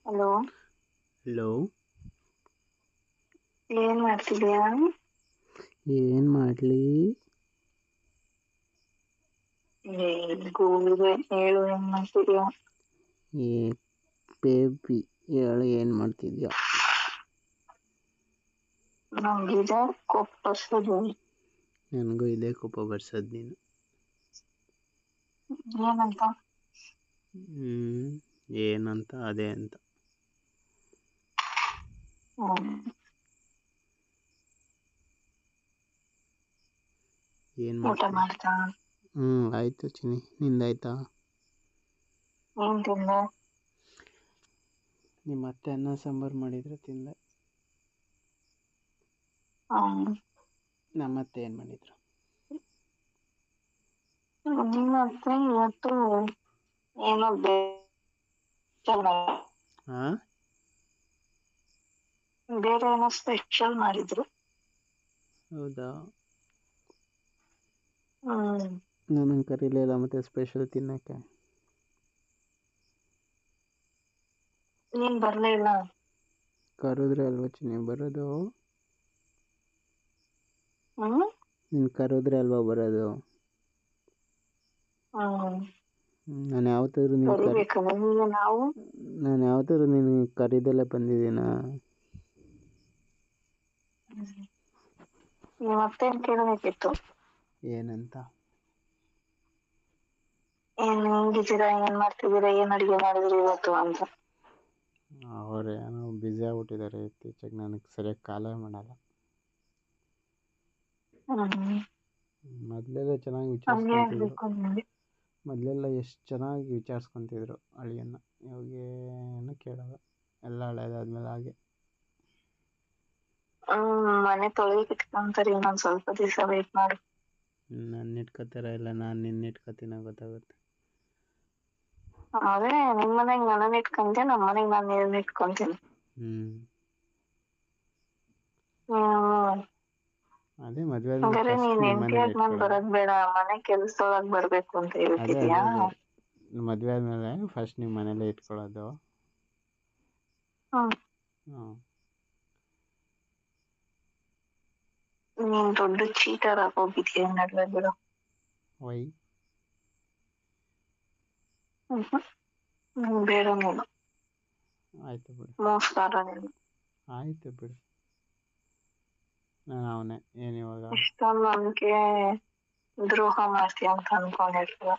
Hello, hello. ಏನ್ ಮಾಡ್ತಿದ್ಯಾ? ಏನು ಮಾಡಲಿ? ಗೂಬೆ ಹೇಳು, ಏನ್ ಮಾಡ್ತಿದ್ಯಾ? ಏ ಬೇಬಿ, ಹೇಳು ಏನು ಮಾಡ್ತಿದ್ಯಾ? ನಂಗಿದೆ ಕೊಪ್ಪಸದು. ನನಗೂ ಇದೇ ಕೋಪ ಬರ್ಸೋದು ನೀನು. ಏನಂತ? ಏನಂತ ಅದೇ ಅಂತ. ಏನು ಊಟ ಮಾಡ್ತೀಯ? ಮಾಡ್ತಾ? ಆಯಿತು ಚಿನ್ನಿ, ನಿಂದಾಯ್ತಾ? ಏನ್ ತಿಂದೆ? ನಿಮ್ಮ ಅತ್ತೆ ಅನ್ನ ಸಾಂಬಾರು ಮಾಡಿದರೆ ತಿಂದೆ. ನಮ್ಮತ್ತೆ ಏನು ಮಾಡಿದ್ರು? ನಿಮ್ಮತ್ತೆ ಇವತ್ತು ಏನೋ ಹಾಂ, ಬೇರೆ ಏನೋ ಸ್ಪೆಷಲ್ ಮಾಡಿದ್ರು. ಹೌದಾ? ಹ್ಮ್ ನನಗೆ ಕರೀಲಿಲ್ಲ ಮತ್ತೆ ಸ್ಪೆಷಲ್ ತಿನ್ನೋಕ್ಕೆ. ನೀನ್ ಬರ್ಲೇ ಇಲ್ಲ. ಕರೆದ್ರೆ ಅಲ್ವಾ ಚಿನ್ನಿ ಬರೋದು? ಹ್ಮ್ ನೀನು ಕರೆದ್ರೆ ಅಲ್ವಾ ಬರೋದು? ನಾನು ಯಾವತ್ತಾದ್ರೂ ಕರಿಬೇಕಲ್ಲ ನಿಮಗೆ ನಾವು. ನಾನು ಯಾವತ್ತಾದ್ರೂ ನೀನು ಕರೀದಲ್ಲೇ ಬಂದಿದ್ದೀನಾ? ಮತ್ತೇನ್ ಕೇಳಬೇಕಿತ್ತು? ಏನಂತ? ಏನ್ ಹೆಂಗಿದ್ದೀರಾ, ಏನ್ ಮಾಡ್ತಿದ್ದೀರಾ, ಏನ್ ಅಡಿಗೆ ಮಾಡಿದ್ರಿ ಇವತ್ತು ಅಂತ. ಅವ್ರು ಏನೋ ಬ್ಯುಸಿ ಆಗ್ಬಿಟ್ಟಿದ್ದಾರೆ ಇತ್ತೀಚೆಗೆ, ನನಗೆ ಸರಿಯಾಗಿ ಕಾಲೇ ಮಾಡಲ್ಲ. ಮೊದಲೆಲ್ಲ ಚೆನ್ನಾಗಿ ಹಂಗೆ ವಿಚಾರಿಸ್ಕೊತಿದ್ರು. ಆಗ್ಬೇಕು ನಿಮಗೆ. ಮೊದಲೆಲ್ಲ ಎಷ್ಟು ಚೆನ್ನಾಗಿ ವಿಚಾರಿಸ್ಕೊತಿದ್ರು ಅಳಿಯನ್ನ. ಇವಾಗ ಏನು ಕೇಳಲ್ಲ, ಎಲ್ಲ ಹಳೇದಾದ್ಮೇಲೆ ಹಾಗೆ. ಮನೆ ತೊಳೆಯಕ್ಕೆ ಇಟ್ಕೊಂತಾರೆ, ಇನ್ನೊಂದ್ ಸ್ವಲ್ಪ ದಿವಸ ವೇಟ್ ಮಾಡು. ನನ್ನ ಇಟ್ಕೋತಾರ ಇಲ್ಲ ನಾನು ನಿನ್ನ ಇಟ್ಕೋತೀನೋ ಗೊತ್ತಾಗುತ್ತೆ. ಅದೇ ನಿಮ್ ಮನೆಗ್ ನನ್ನನ್ನ ಇಟ್ಕೊಂತೀಯ, ನಮ್ಮ ಮನೆಗ್ ನಾನು ನಿನ್ನ ಇಟ್ಕೊಂತೀನಿ. ಅದೇ ಮದುವೆ ಆದ್ಮೇಲೆ ಹಂಗಾರೆ ಫಸ್ಟ್ ನೀನ್ ನಿಮ್ಮ ಮನೇಲಿ ಹೆಂಡತಿಯಾಗಿ ನಾನ್ ಇಟ್ಕೊಳ್ಳೋದು. ಬರೋದ್ ಬೇಡ, ಮನೆ ಕೆಲ್ಸದೊಳಗ್ ಬರ್ಬೇಕು ಅಂತ ಅದೇ ಹೇಳ್ತಿದ್ಯಾ? ಅದೇ ಅದೇ ಮದುವೆ ಆದಮೇಲೆ ಫಸ್ಟ್ ನಿಮ್ಮ ಮನೇಲೇ ಇಟ್ಕೊಳ್ಳೋದು. ಹ್ಮ್ ಹಾಂ. ನೀನ್ ದೊಡ್ಡ ಚೀಟರ್ ಆಗೋಗಿದ್ಯಾ ನಡುವೆ ಬಿಡು. ವೈ? ಬೇಡ ನೀನು. ಆಯಿತು ಬಿಡು. ಮೋಸಗಾರ ನೀನು. ಆಯಿತು ಬಿಡು, ನಾನು ಅವನೇ ಏನಿವಾಗ. ಇಷ್ಟೊಂದು ನನ್ಗೆ ದ್ರೋಹ ಮಾಡ್ತೀಯ ಅಂತ ಅನ್ಕೊಂಡಿರ್ಲಿಲ್ಲ.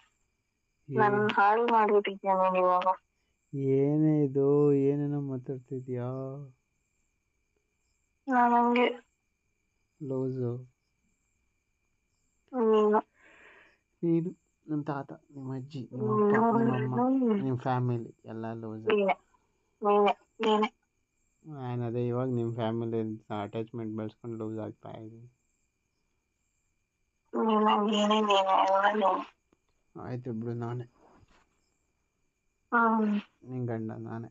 ನನ್ ಹಾಳು ಮಾಡ್ಬಿಟ್ಟಿದ್ಯಾ ನೀನ್ ಇವಾಗ. ಏನೇ ಇದು, ಏನೇನೋ ಮಾತಾಡ್ತಿದ್ಯಾ? ನಾನು ಹಂಗೆ. ಲೂಸು ನೀನು ನೀನು, ನಿಮ್ಮ ತಾತ, ನಿಮ್ಮ ಅಜ್ಜಿ, ನಿಮ್ಮ ಅಪ್ಪ, ನಿಮ್ಮ ಅಮ್ಮ, ನಿಮ್ಮ ಫ್ಯಾಮಿಲಿ ಎಲ್ಲ ಲೂಸು. ನೀನೆ ನಾನು ಅದೇ ಇವಾಗ ನಿಮ್ಮ ಫ್ಯಾಮಿಲಿ ಅಟ್ಯಾಚ್ಮೆಂಟ್ ಬೆಳೆಸ್ಕೊಂಡು ಲೂಸ್ ಆಗ್ತಾ ಇದ್ದೀನಿ. ಆಯಿತು ಬಿಡು, ನಾನೇ ನಿನ್ನ ಗಂಡ ನಾನೇ.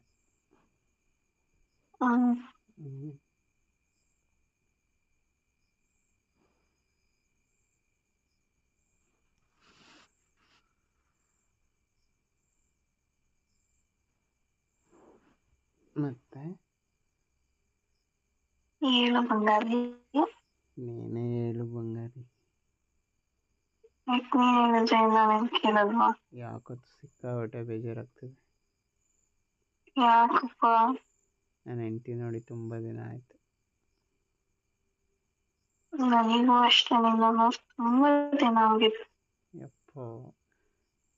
ಮತ್ತೆ ಹೇಳು ಬಂಗಾರಿ. ನೀನೇ ಹೇಳು ಬಂಗಾರಿ. ಕೇಳಲ್ವಾ? ಯಾಕೊತ್ತು ಸಿಕ್ಕಾಪಟ್ಟೆ ಬೇಜಾರಾಗ್ತದೆ. ಯಾಕಪ್ಪ? ನನ್ನ ಹೆಂಡತಿ ನೋಡಿ ತುಂಬ ದಿನ ಆಯಿತು. ನನಗೂ ಅಷ್ಟೇ, ನಿನ್ನ ತುಂಬ ದಿನ ಆಗಿದೆ. ಯಪ್ಪ,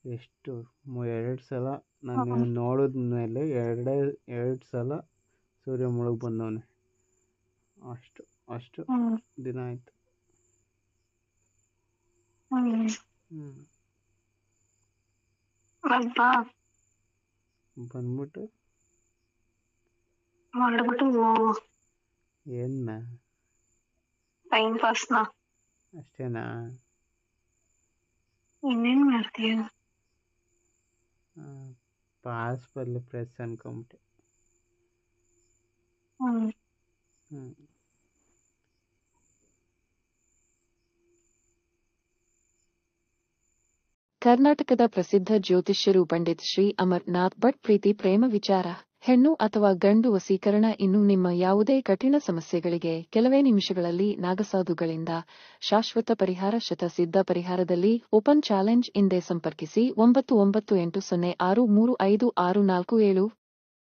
ಎಷ್ಟು 2 ಸಲ ನಾನು ನೋಡಿದ್ಮೇಲೆ ಎರಡು ಸಲ ಸೂರ್ಯ ಮುಳುಗಿ ಬಂದವನೆ. ಅಷ್ಟು ದಿನ ಆಯಿತು. ಬಂದ್ಬಿಟ್ಟು ಮಾಡ್ಬಿಟ್ಟು ಏನ್ನ ಟೈಮ್ ಪಾಸ್ನ ಅಷ್ಟೇನಾ? ಇನ್ನೇನ್ ಮಾಡ್ತೀಯ? ಪಾಸ್ ಬರಲಿ ಪ್ರೆಸ್ ಅನ್ಕೊಂಬಿಟ್ಟೆ. ಕರ್ನಾಟಕದ ಪ್ರಸಿದ್ಧ ಜ್ಯೋತಿಷ್ಯರು ಪಂಡಿತ್ ಶ್ರೀ ಅಮರ್ನಾಥ್ ಭಟ್ ಪ್ರೀತಿ ಪ್ರೇಮ ವಿಚಾರ ಹೆಣ್ಣು ಅಥವಾ ಗಂಡು ವಶೀಕರಣ ಇನ್ನು ನಿಮ್ಮ ಯಾವುದೇ ಕಠಿಣ ಸಮಸ್ಯೆಗಳಿಗೆ ಕೆಲವೇ ನಿಮಿಷಗಳಲ್ಲಿ ನಾಗಸಾಧುಗಳಿಂದ ಶಾಶ್ವತ ಪರಿಹಾರ. ಶತಸಿದ್ಧ ಪರಿಹಾರದಲ್ಲಿ ಓಪನ್ ಚಾಲೆಂಜ್. ಹಿಂದೆ ಸಂಪರ್ಕಿಸಿ 9980635647.